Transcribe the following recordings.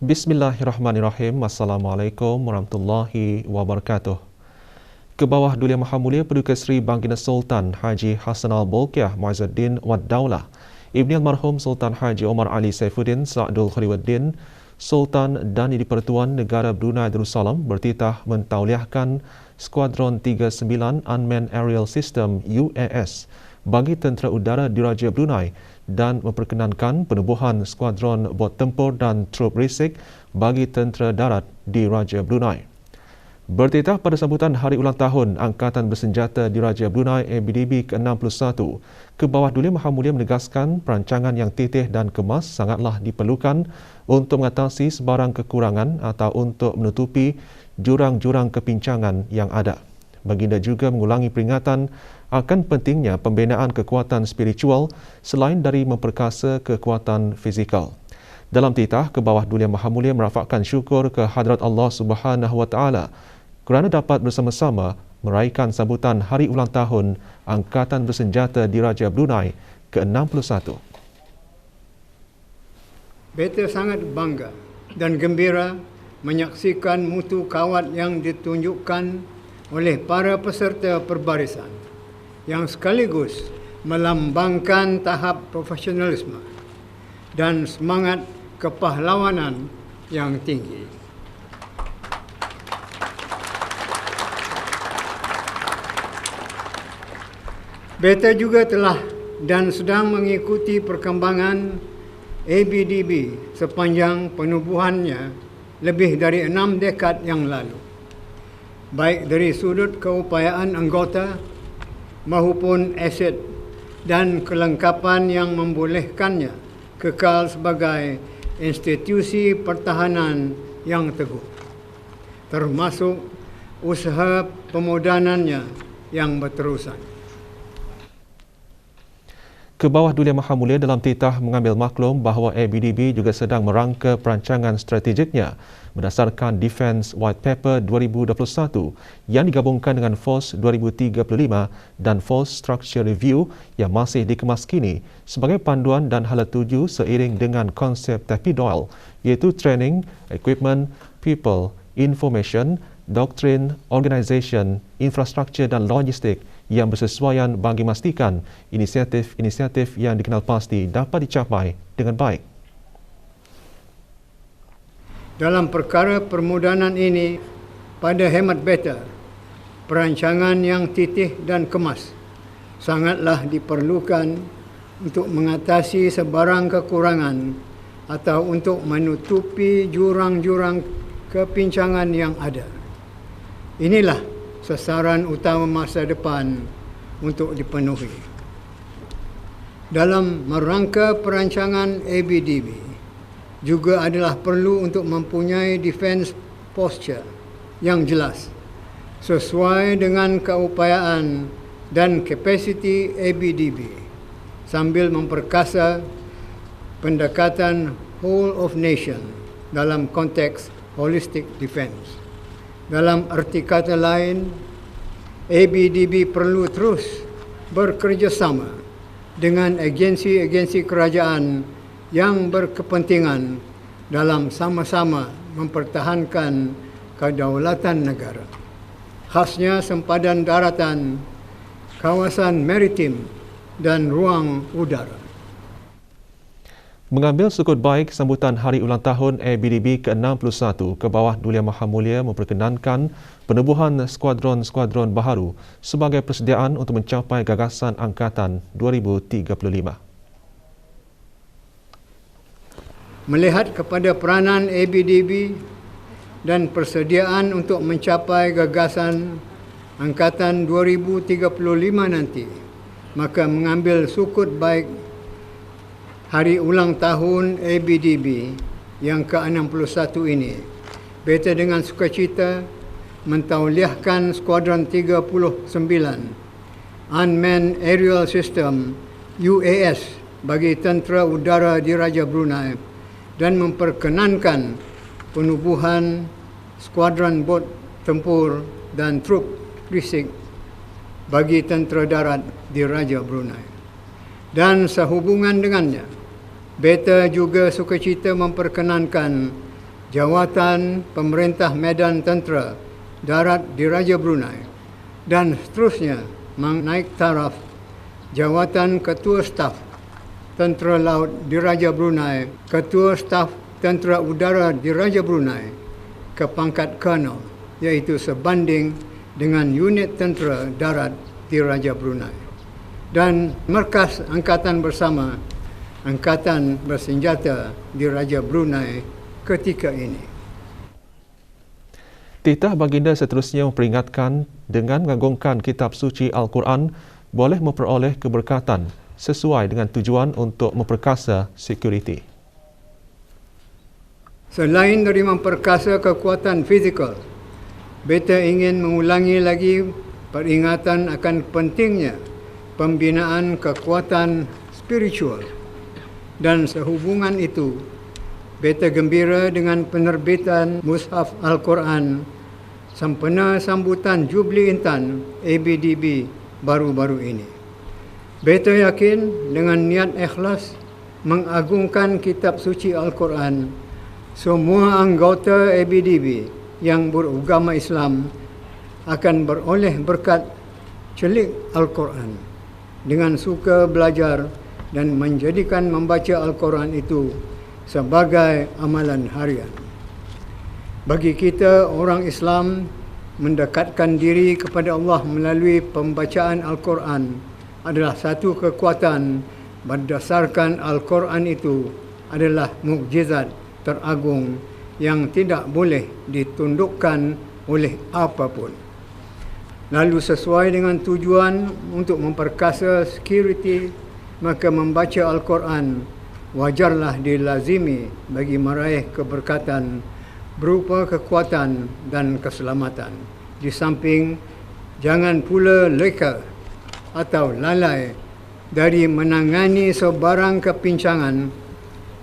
Bismillahirrahmanirrahim. Assalamualaikum warahmatullahi wabarakatuh. Kebawah Duli Yang Maha Mulia Paduka Seri Baginda Sultan Haji Hassan Al-Bolkiah Muizzuddin Wad Daulah, Ibni Almarhum Sultan Haji Omar Ali Saifuddin Sa'dul Khaliwaddin, Sultan dan di-Pertuan Negara Brunei Darussalam bertitah mentauliahkan Skuadron 39 Unmanned Aerial System UAS bagi Tentera Udara Diraja Brunei dan memperkenankan penubuhan skuadron bot tempur dan trup risik bagi Tentera Darat Diraja Brunei. Bertitah pada sambutan Hari Ulang Tahun Angkatan Bersenjata Diraja Brunei ABDB ke-61, Kebawah Duli Maha Mulia menegaskan perancangan yang titih dan kemas sangatlah diperlukan untuk mengatasi sebarang kekurangan atau untuk menutupi jurang-jurang kepincangan yang ada. Baginda juga mengulangi peringatan akan pentingnya pembinaan kekuatan spiritual selain dari memperkasa kekuatan fizikal. Dalam titah, Kebawah Duli Yang Maha Mulia merafakkan syukur ke hadrat Allah Subhanahu Wa Taala kerana dapat bersama-sama meraihkan sambutan Hari Ulang Tahun Angkatan Bersenjata Diraja Brunei ke-61. Beta sangat bangga dan gembira menyaksikan mutu kawat yang ditunjukkan oleh para peserta perbarisan yang sekaligus melambangkan tahap profesionalisme dan semangat kepahlawanan yang tinggi. Beta juga telah dan sedang mengikuti perkembangan ABDB sepanjang penubuhannya lebih dari 6 dekad yang lalu, baik dari sudut keupayaan anggota maupun aset dan kelengkapan yang membolehkannya kekal sebagai institusi pertahanan yang teguh, termasuk usaha pemodanannya yang berterusan. Kebawah Duli Yang Maha Mulia dalam titah mengambil maklum bahawa ABDB juga sedang merangka perancangan strategiknya berdasarkan Defence White Paper 2021 yang digabungkan dengan Force 2035 dan Force Structure Review yang masih dikemas kini sebagai panduan dan hala tuju seiring dengan konsep Tappy Doyle, iaitu Training, Equipment, People, Information, Doctrine, Organisation, Infrastruktur dan Logistik yang bersesuaian bagi memastikan inisiatif-inisiatif yang dikenal pasti dapat dicapai dengan baik. Dalam perkara permodanan ini, pada hemat beta, perancangan yang titih dan kemas sangatlah diperlukan untuk mengatasi sebarang kekurangan atau untuk menutupi jurang-jurang kepincangan yang ada. Inilah sasaran utama masa depan untuk dipenuhi. Dalam merangka perancangan ABDB juga adalah perlu untuk mempunyai defense posture yang jelas sesuai dengan keupayaan dan kapasiti ABDB sambil memperkasa pendekatan whole of nation dalam konteks holistic defense. Dalam arti kata lain, ABDB perlu terus bekerjasama dengan agensi-agensi kerajaan yang berkepentingan dalam sama-sama mempertahankan kedaulatan negara, khasnya sempadan daratan, kawasan maritim dan ruang udara. Mengambil sukut baik sambutan Hari Ulang Tahun ABDB ke-61, Kebawah Duli Yang Maha Mulia memperkenankan penubuhan skuadron-skuadron baharu sebagai persediaan untuk mencapai gagasan Angkatan 2035. Melihat kepada peranan ABDB dan persediaan untuk mencapai gagasan Angkatan 2035 nanti, maka mengambil sukut baik Hari Ulang Tahun ABDB yang ke-61 ini, beta dengan sukacita mentauliahkan Skuadron 39 Unmanned Aerial System UAS bagi Tentera Udara Diraja Brunei dan memperkenankan penubuhan Skuadron Bot Tempur dan Trup Risik bagi Tentera Darat Diraja Brunei. Dan sehubungan dengannya, beta juga sukacita memperkenankan Jawatan Pemerintah Medan Tentera Darat Diraja Brunei dan seterusnya menaik taraf Jawatan Ketua Staf Tentera Laut Diraja Brunei, Ketua Staf Tentera Udara Diraja Brunei ke pangkat Colonel, iaitu sebanding dengan unit tentera darat Diraja Brunei, dan Markas Angkatan Bersama Angkatan Bersenjata Diraja Brunei ketika ini. Titah baginda seterusnya memperingatkan dengan mengagungkan kitab suci Al-Quran boleh memperoleh keberkatan sesuai dengan tujuan untuk memperkasa sekuriti. Selain dari memperkasa kekuatan fizikal, beta ingin mengulangi lagi peringatan akan pentingnya pembinaan kekuatan spiritual, dan sehubungan itu beta gembira dengan penerbitan Mushaf Al-Quran sempena sambutan Jubli Intan ABDB baru-baru ini. Beta yakin dengan niat ikhlas mengagungkan kitab suci Al-Quran, semua anggota ABDB yang beragama Islam akan beroleh berkat celik Al-Quran dengan suka belajar dan menjadikan membaca Al-Quran itu sebagai amalan harian. Bagi kita orang Islam, mendekatkan diri kepada Allah melalui pembacaan Al-Quran adalah satu kekuatan. Berdasarkan Al-Quran itu adalah mukjizat teragung yang tidak boleh ditundukkan oleh apapun. Lalu sesuai dengan tujuan untuk memperkasa security, maka membaca Al-Quran wajarlah dilazimi bagi meraih keberkatan berupa kekuatan dan keselamatan. Di samping, jangan pula leka atau lalai dari menangani sebarang kepincangan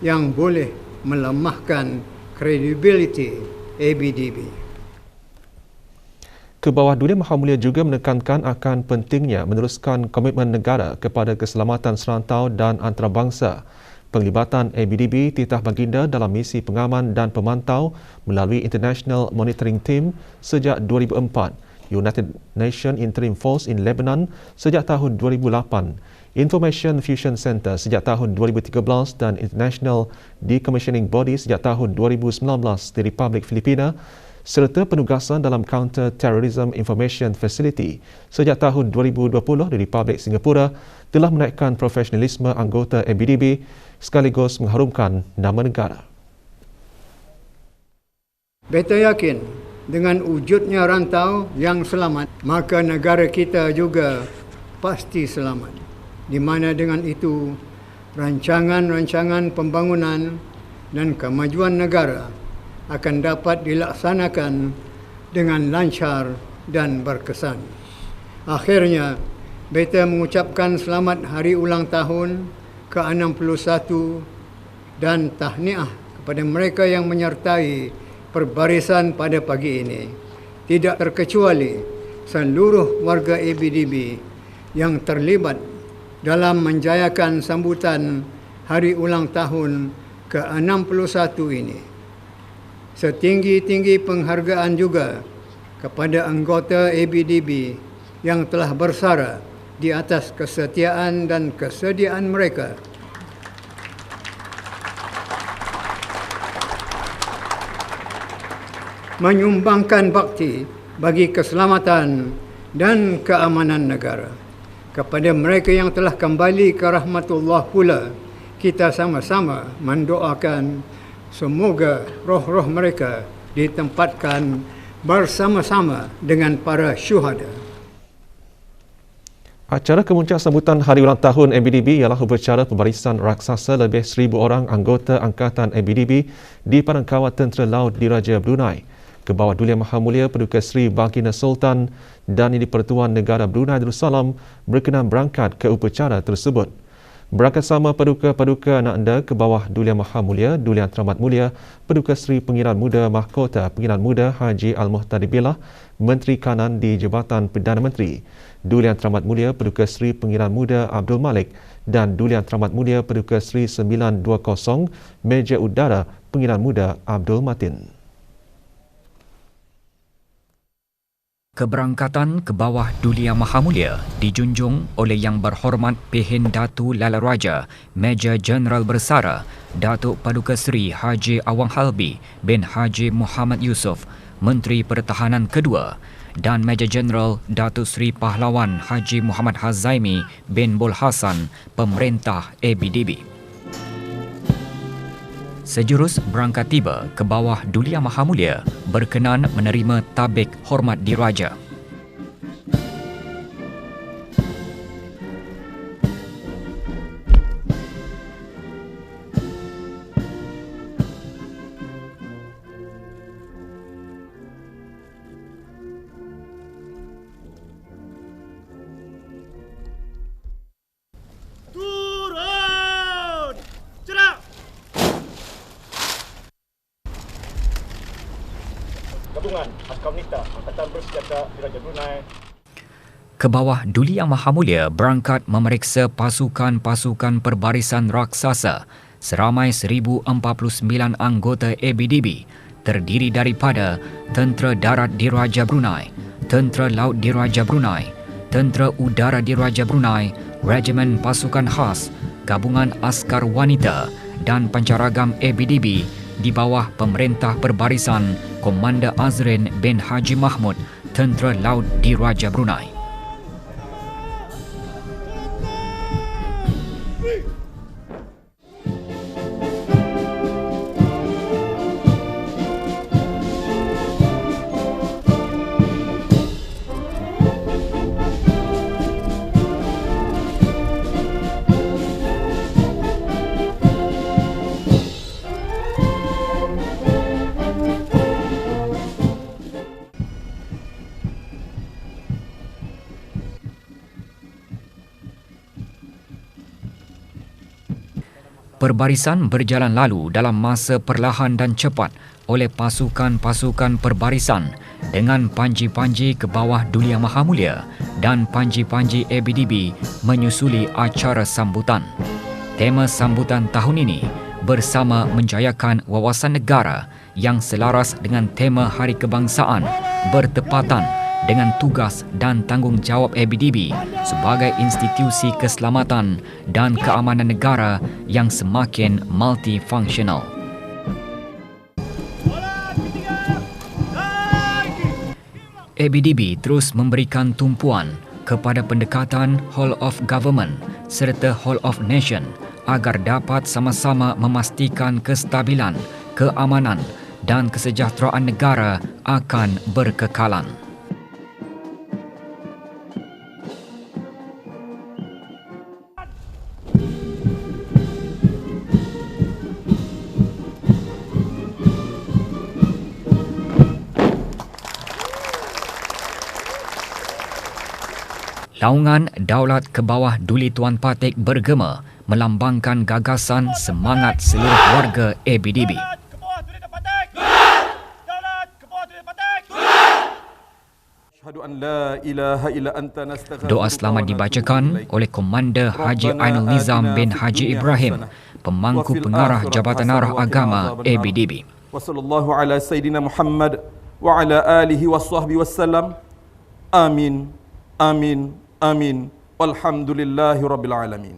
yang boleh melemahkan kredibiliti ABDB. Kebawah Dulia Maha Mulia juga menekankan akan pentingnya meneruskan komitmen negara kepada keselamatan serantau dan antarabangsa. Penglibatan ABDB titah baginda dalam misi pengaman dan pemantau melalui International Monitoring Team sejak 2004, United Nations Interim Force in Lebanon sejak tahun 2008, Information Fusion Center sejak tahun 2013 dan International Decommissioning Body sejak tahun 2019 di Republik Filipina, serta penugasan dalam Counter Terrorism Information Facility sejak tahun 2020 di Republik Singapura telah menaikkan profesionalisme anggota ABDB sekaligus mengharumkan nama negara. Beta yakin dengan wujudnya rantau yang selamat, maka negara kita juga pasti selamat. Di mana dengan itu, rancangan-rancangan pembangunan dan kemajuan negara akan dapat dilaksanakan dengan lancar dan berkesan. Akhirnya, beta mengucapkan selamat hari ulang tahun ke-61 dan tahniah kepada mereka yang menyertai perbarisan pada pagi ini. Tidak terkecuali seluruh warga ABDB yang terlibat dalam menjayakan sambutan hari ulang tahun ke-61 ini. Setinggi-tinggi penghargaan juga kepada anggota ABDB yang telah bersara di atas kesetiaan dan kesediaan mereka menyumbangkan bakti bagi keselamatan dan keamanan negara. Kepada mereka yang telah kembali ke rahmatullah pula, kita sama-sama mendoakan semoga roh-roh mereka ditempatkan bersama-sama dengan para syuhada. Acara kemuncak sambutan Hari Ulang Tahun ABDB ialah upacara pembarisan raksasa lebih 1,000 orang anggota Angkatan ABDB di Padang Kawat Tentera Laut Diraja Brunei. Kebawah Dulia Maha Mulia Paduka Seri Baginda Sultan dan Yang di-Pertuan Negara Brunei Darussalam berkenan berangkat ke upacara tersebut. Berangkat sama paduka-paduka anak anda ke bawah Duli Yang Maha Mulia, Duli Yang Teramat Mulia, Paduka Seri Pengiran Muda Mahkota Pengiran Muda Haji Al-Muhtadi Billah, Menteri Kanan di Jabatan Perdana Menteri, Duli Yang Teramat Mulia Paduka Seri Pengiran Muda Abdul Malik dan Duli Yang Teramat Mulia Paduka Seri 920 Meja Udara Pengiran Muda Abdul Matin. Keberangkatan ke bawah Duli Yang Maha Mulia dijunjung oleh Yang Berhormat Pehin Datu Lala Raja Meja Jeneral Bersara Datuk Paduka Seri Haji Awang Halbi bin Haji Muhammad Yusof, Menteri Pertahanan kedua, dan Meja Jeneral Datuk Seri Pahlawan Haji Muhammad Hazaimi bin Bul Hasan, Pemerintah ABDB. Sejurus berangkat tiba ke bawah Duli Yang Maha Mulia berkenan menerima tabik hormat diraja. Gabungan Askar Wanita Angkatan Bersenjata Diraja Brunei. Ke bawah Duli Yang Maha Mulia berangkat memeriksa pasukan-pasukan perbarisan raksasa seramai 1049 anggota ABDB terdiri daripada Tentera Darat Diraja Brunei, Tentera Laut Diraja Brunei, Tentera Udara Diraja Brunei, Regimen Pasukan Khas, Gabungan Askar Wanita dan Pancaragam ABDB di bawah Pemerintah Perbarisan Komander Azrin bin Haji Mahmud, Tentera Laut Diraja Brunei. Perbarisan berjalan lalu dalam masa perlahan dan cepat oleh pasukan-pasukan perbarisan dengan panji-panji ke bawah Duli Yang Maha Mulia dan panji-panji ABDB menyusuli acara sambutan. Tema sambutan tahun ini bersama menjayakan wawasan negara yang selaras dengan tema Hari Kebangsaan bertepatan dengan tugas dan tanggungjawab ABDB sebagai institusi keselamatan dan keamanan negara yang semakin multifungsional. ABDB terus memberikan tumpuan kepada pendekatan Whole of Government serta Whole of Nation agar dapat sama-sama memastikan kestabilan, keamanan dan kesejahteraan negara akan berkekalan. Laungan Daulat ke bawah Duli Tuan Patik bergema melambangkan gagasan semangat seluruh warga ABDB. Doa selamat dibacakan oleh Komander Haji Ainul Nizam bin Haji Ibrahim, pemangku pengarah Jabatan Arah Agama ABDB. Wassallallahu ala Sayyidina Muhammad wa ala alihi wa sahbihi wassalam. Amin, amin, amin. Walhamdulillahi rabbil alamin.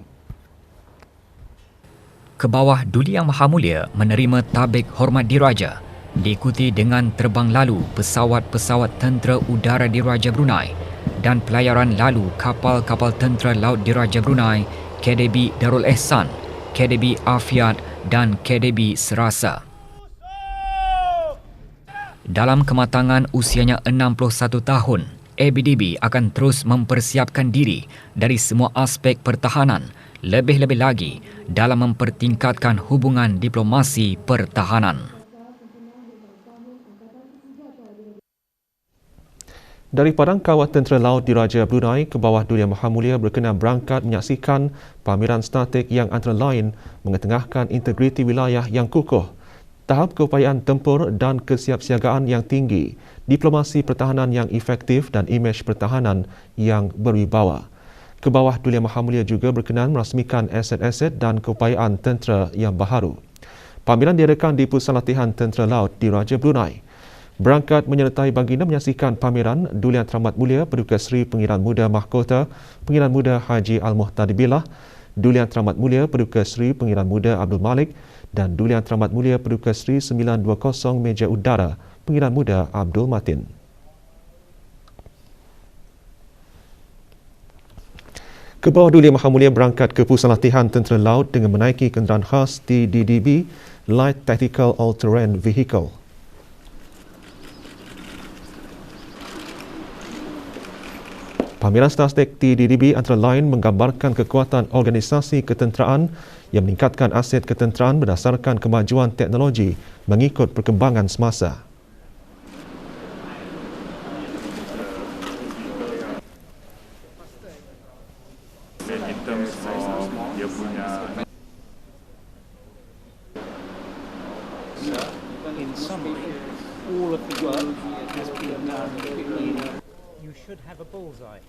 Ke bawah Duli Yang Maha Mulia menerima tabik hormat diraja, diikuti dengan terbang lalu pesawat-pesawat Tentera Udara Diraja Brunei dan pelayaran lalu kapal-kapal Tentera Laut Diraja Brunei, KDB Darul Ehsan, KDB Afiat dan KDB Serasa. Dalam kematangan usianya 61 tahun, ABDB akan terus mempersiapkan diri dari semua aspek pertahanan, lebih-lebih lagi dalam mempertingkatkan hubungan diplomasi pertahanan. Dari Padang Kawat Tentera Laut Diraja Brunei ke bawah Duli Yang Maha Mulia berkenan berangkat menyaksikan pameran statik yang antara lain mengetengahkan integriti wilayah yang kukuh, tahap keupayaan tempur dan kesiapsiagaan yang tinggi, diplomasi pertahanan yang efektif dan imej pertahanan yang berwibawa. Ke bawah Duli Yang Maha Mulia juga berkenan merasmikan aset-aset dan keupayaan tentera yang baharu. Pameran diadakan di Pusat Latihan Tentera Laut Diraja Brunei. Berangkat menyertai baginda menyaksikan pameran Duli Yang Teramat Mulia Paduka Seri Pengiran Muda Mahkota Pengiran Muda Haji Al-Muhtadi Billah, Duli Yang Teramat Mulia Paduka Seri Pengiran Muda Abdul Malik dan Duli Yang Teramat Mulia Paduka Seri 920 Meja Udara Pengiran Muda Abdul Matin. Ke bawah Duli Yang Maha Mulia berangkat ke Pusat Latihan Tentera Laut dengan menaiki kenderaan khas TDDB Light Tactical All-Terrain Vehicle. Pameran statik TDDB antara lain menggambarkan kekuatan organisasi ketenteraan yang meningkatkan aset ketenteraan berdasarkan kemajuan teknologi mengikut perkembangan semasa. In terms of dia punya in summary, all of the work has been done. You should have a bullseye.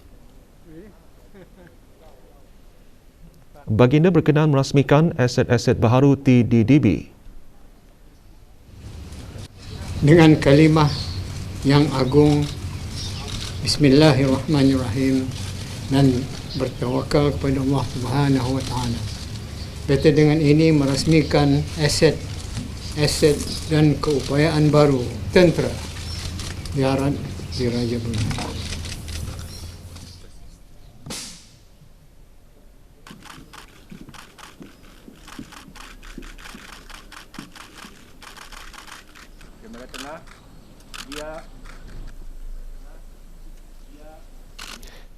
Baginda berkenan merasmikan aset-aset baharu TDDB. Dengan kalimah yang agung, Bismillahirrahmanirrahim, dan bertawakal kepada Allah Subhanahu wa Ta'ala. PT dengan ini merasmikan aset dan keupayaan baru tentera Darat Diraja Brunei. Kamera tengah. Dia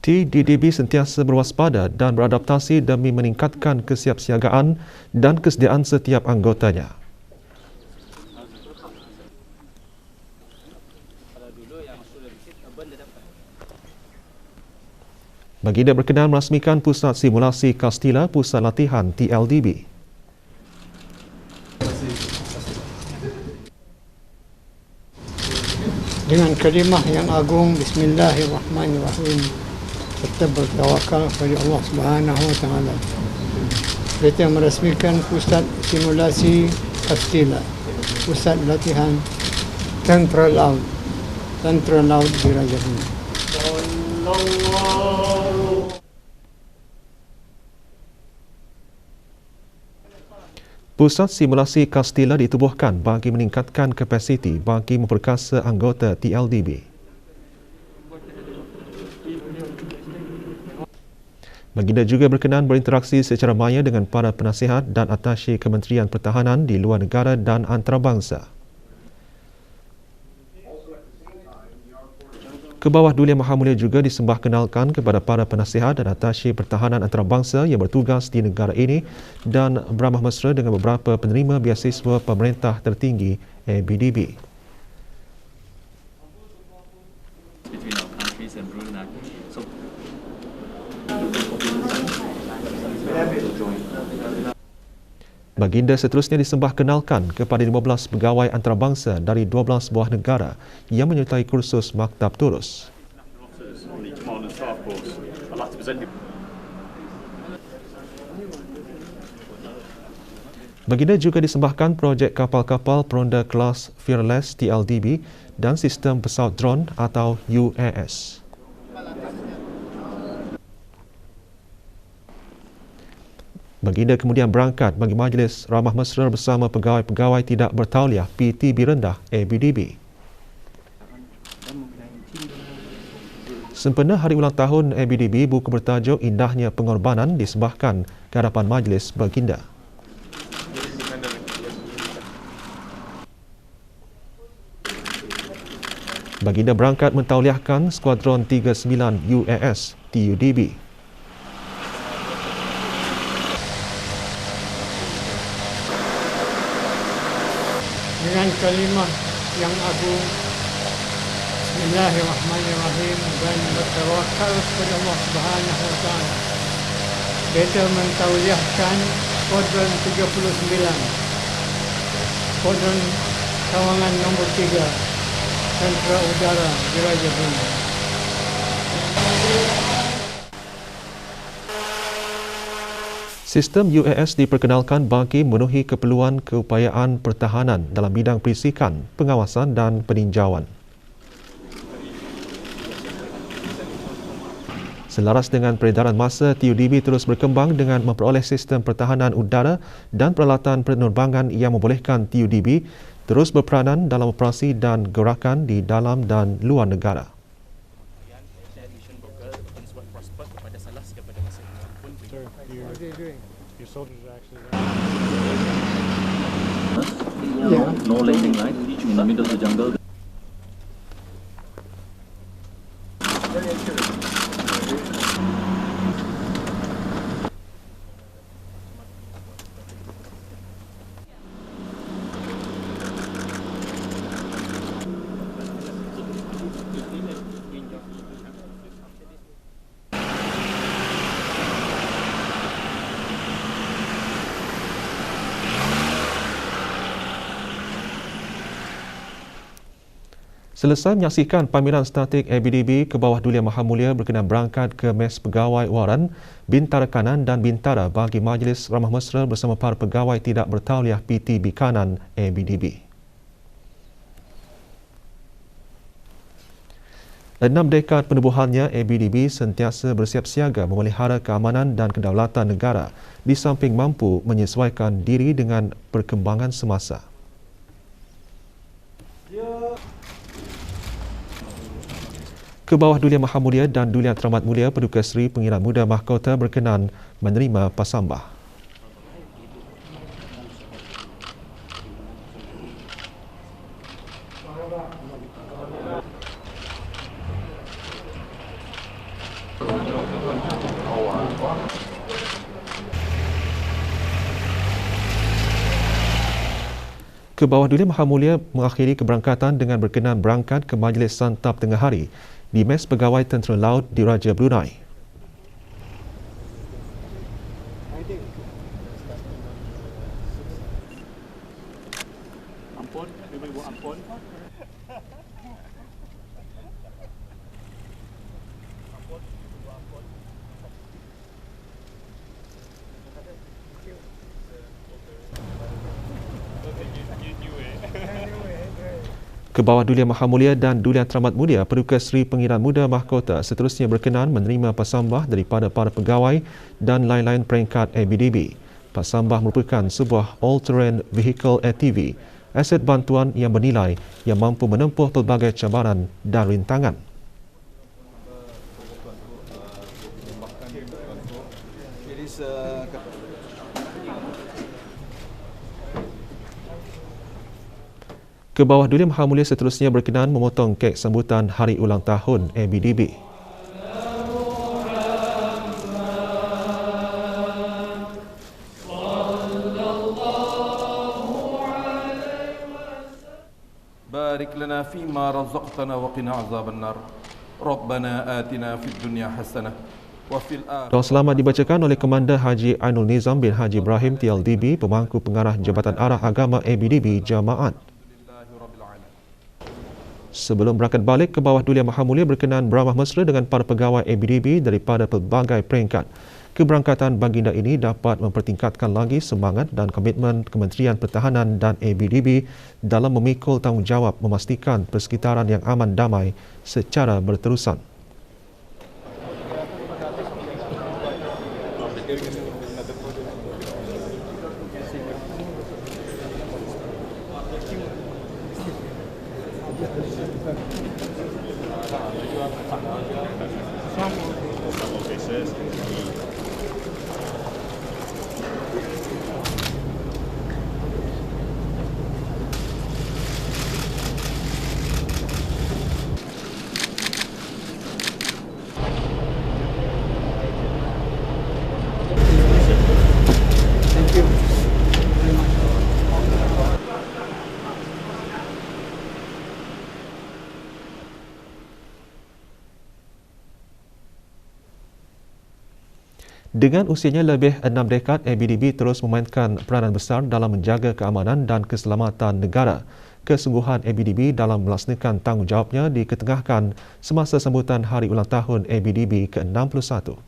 TDDB sentiasa berwaspada dan beradaptasi demi meningkatkan kesiapsiagaan dan kesediaan setiap anggotanya. Baginda berkenan merasmikan Pusat Simulasi Kastila Pusat Latihan TLDB. Dengan kalimah yang agung, Bismillahirrahmanirrahim, serta bertawakal kepada Allah Subhanahu wa Ta'ala. Kita merasmikan Pusat Simulasi Kastila Pusat Latihan Tentera Laut Diraja Brunei. Pusat Simulasi Kastila ditubuhkan bagi meningkatkan kapasiti bagi memperkasa anggota TLDB. Baginda juga berkenan berinteraksi secara maya dengan para penasihat dan atasye Kementerian Pertahanan di luar negara dan antarabangsa. Ke bawah Duli Yang Maha Mulia juga disembah kenalkan kepada para penasihat dan atasye pertahanan antarabangsa yang bertugas di negara ini dan beramah mesra dengan beberapa penerima beasiswa pemerintah tertinggi ABDB. Between our countries and Brunei. So Baginda seterusnya disembah kenalkan kepada 15 pegawai antarabangsa dari 12 buah negara yang menyertai kursus Maktab Turus. on the command and staff course. I'd like to present you. Baginda juga disembahkan projek kapal-kapal peronda kelas Fearless TLDB dan sistem pesawat drone atau UAS. Baginda kemudian berangkat bagi majlis ramah mesra bersama pegawai-pegawai tidak bertauliah PTB rendah ABDB. Sempena hari ulang tahun ABDB, buku bertajuk Indahnya Pengorbanan disembahkan ke hadapan majlis baginda. Baginda berangkat mentauliahkan Skuadron 39 UAS TUDB. Dengan kalimah yang agung, Bismillahirrahmanirrahim dan bertawakal kepada Allah Subhanahu wa taala. Kita mentauliahkan Skuadron 39, Skuadron Kawangan nombor 3, Tentera Udara Diraja Brunei. Sistem UAS diperkenalkan bagi memenuhi keperluan keupayaan pertahanan dalam bidang perisikan, pengawasan dan peninjauan. Selaras dengan peredaran masa, TUDB terus berkembang dengan memperoleh sistem pertahanan udara dan peralatan penerbangan yang membolehkan TUDB terus berperanan dalam operasi dan gerakan di dalam dan luar negara. No landing light in the middle of the jungle. Selesai menyaksikan pameran statik ABDB ke bawah Duli Yang Maha Mulia berkenan berangkat ke Mes Pegawai Waran, Bintara Kanan dan Bintara bagi Majlis Ramah Mesra bersama para pegawai tidak bertauliah PTB Kanan ABDB. 6 dekad penubuhannya, ABDB sentiasa bersiap siaga memelihara keamanan dan kedaulatan negara di samping mampu menyesuaikan diri dengan perkembangan semasa. Ke bawah Duli Yang Maha Mulia dan Duli Yang Teramat Mulia Paduka Seri Pengiran Muda Mahkota berkenan menerima pasambah. Ke bawah Duli Yang Maha Mulia mengakhiri keberangkatan dengan berkenan berangkat ke Majlis Santap Tengah Hari di Mes Pegawai Tentera Laut Diraja Brunei. Ampun, dia buat ampun. Ke bawah Duli Yang Maha Mulia dan Duli Yang Teramat Mulia Paduka Seri Pengiran Muda Mahkota seterusnya berkenan menerima pasambah daripada para pegawai dan lain-lain peringkat ABDB. Pasambah merupakan sebuah all-terrain vehicle ATV, aset bantuan yang bernilai yang mampu menempuh pelbagai cabaran dan rintangan. Ke bawah Duli Yang Maha Mulia seterusnya berkenan memotong kek sambutan Hari Ulang Tahun ABDB. Barik lana fima razaqtana wa qina azaban nar. Rabbana atina fid dunya hasanah wa fil akhirati. Doa selamat dibacakan oleh Komander Haji Ainul Nizam bin Haji Ibrahim TLDB, pemangku pengarah Jabatan Arah Agama ABDB Jamaat. Sebelum berangkat balik, ke bawah Duli Yang Maha Mulia berkenan beramah mesra dengan para pegawai ABDB daripada pelbagai peringkat. Keberangkatan baginda ini dapat mempertingkatkan lagi semangat dan komitmen Kementerian Pertahanan dan ABDB dalam memikul tanggungjawab memastikan persekitaran yang aman damai secara berterusan. Dengan usianya lebih 6 dekad, ABDB terus memainkan peranan besar dalam menjaga keamanan dan keselamatan negara. Kesungguhan ABDB dalam melaksanakan tanggungjawabnya diketengahkan semasa sambutan Hari Ulang Tahun ABDB ke-61.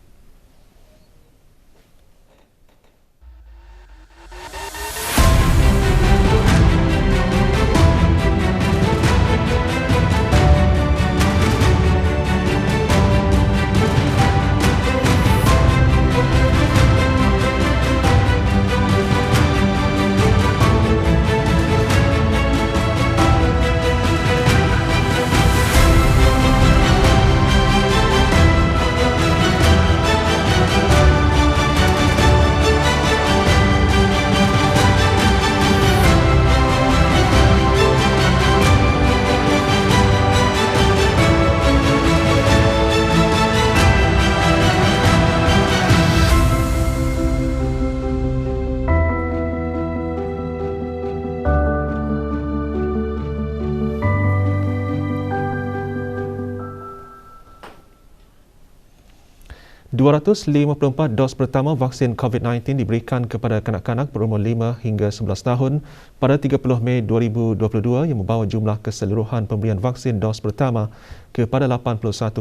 ...254 dos pertama vaksin COVID-19 diberikan kepada kanak-kanak berumur 5 hingga 11 tahun pada 30 Mei 2022 yang membawa jumlah keseluruhan pemberian vaksin dos pertama kepada 81%.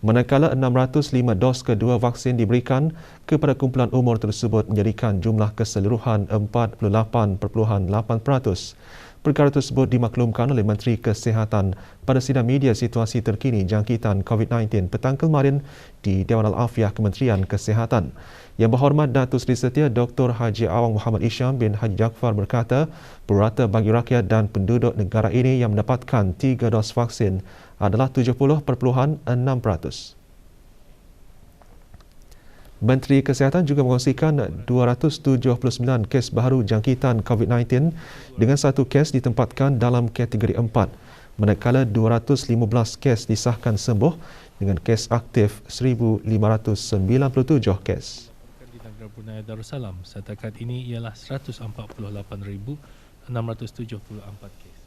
Manakala 605 dos kedua vaksin diberikan kepada kumpulan umur tersebut menjadikan jumlah keseluruhan 48.8%. Perkara tersebut dimaklumkan oleh Menteri Kesihatan pada sidang media situasi terkini jangkitan COVID-19 petang kemarin di Dewan Al-Afiah Kementerian Kesihatan. Yang Berhormat Datuk Seri Setia Dr. Haji Awang Muhammad Isham bin Haji Jaafar berkata, purata bagi rakyat dan penduduk negara ini yang mendapatkan 3 dos vaksin adalah 70.6%. Menteri Kesihatan juga mengkongsikan 279 kes baru jangkitan COVID-19 dengan 1 kes ditempatkan dalam kategori 4, manakala 215 kes disahkan sembuh dengan kes aktif 1,597 kes. Di negara Brunei Darussalam, setakat ini ialah 148,674 kes.